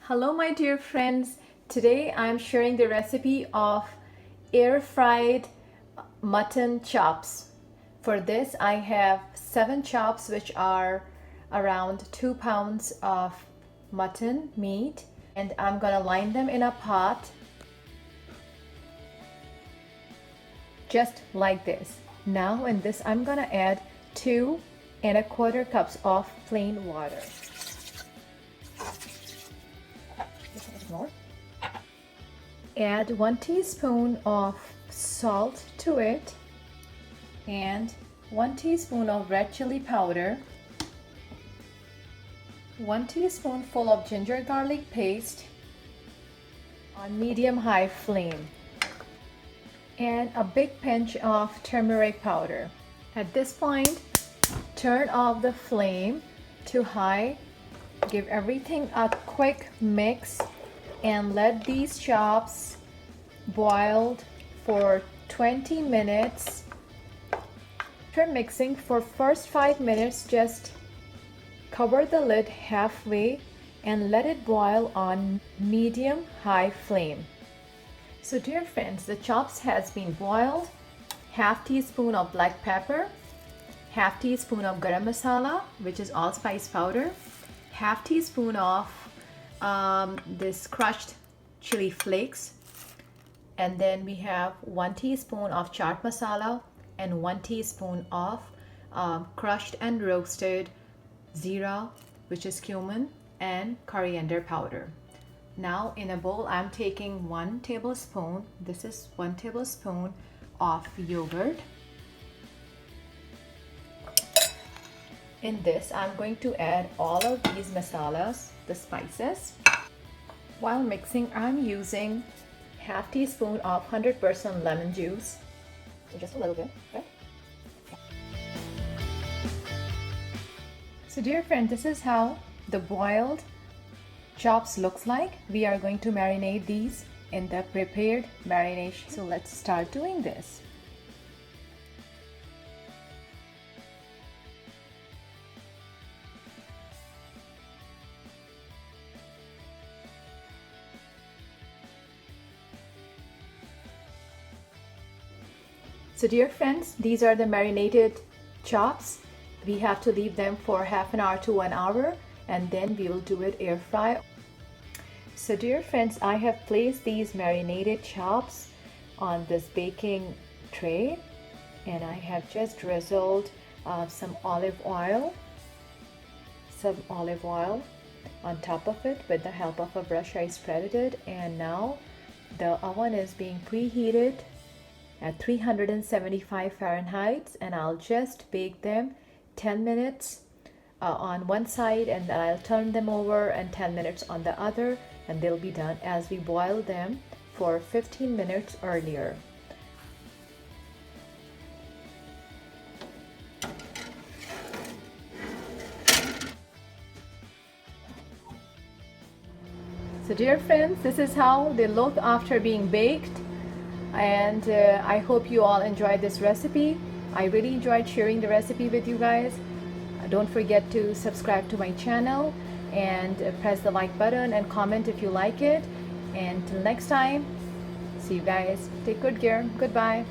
Hello my dear friends, today I'm sharing the recipe of air fried mutton chops. For this I have 7 chops, which are around 2 pounds of mutton meat, and I'm gonna line them in a pot just like this. Now in this I'm gonna add 2¼ cups of plain water. More. Add 1 teaspoon of salt to it and 1 teaspoon of red chili powder, 1 teaspoonful of ginger garlic paste on medium-high flame, and a big pinch of turmeric powder. At this point, turn off the flame to high, give everything a quick mix, and let these chops boil for 20 minutes. After mixing for first 5 minutes, just cover the lid halfway and let it boil on medium-high flame. So dear friends, the chops has been boiled. Half teaspoon of black pepper, half teaspoon of garam masala, which is allspice powder, half teaspoon of this crushed chili flakes, and then we have 1 teaspoon of chaat masala and 1 teaspoon of crushed and roasted zira, which is cumin, and coriander powder. Now in a bowl I'm taking 1 tablespoon, this is 1 tablespoon of yogurt. In this I'm going to add all of these masalas, the spices. While mixing, I'm using half teaspoon of 100% lemon juice, so just a little bit, okay? So dear friend, this is how the boiled chops looks like. We are going to marinate these in the prepared marination, so let's start doing this. So dear friends, these are the marinated chops. We have to leave them for half an hour to 1 hour, and then we will do it air fry. So dear friends, I have placed these marinated chops on this baking tray, and I have just drizzled some olive oil on top of it. With the help of a brush I spread it, and now the oven is being preheated at 375 Fahrenheit, and I'll just bake them 10 minutes on one side, and then I'll turn them over, and 10 minutes on the other, and they'll be done, as we boil them for 15 minutes earlier. So dear friends, this is how they look after being baked, and I hope you all enjoyed this recipe. I really enjoyed sharing the recipe with you guys. Don't forget to subscribe to my channel and press the like button and comment if you like it. And till next time, see you guys. Take good care. Goodbye.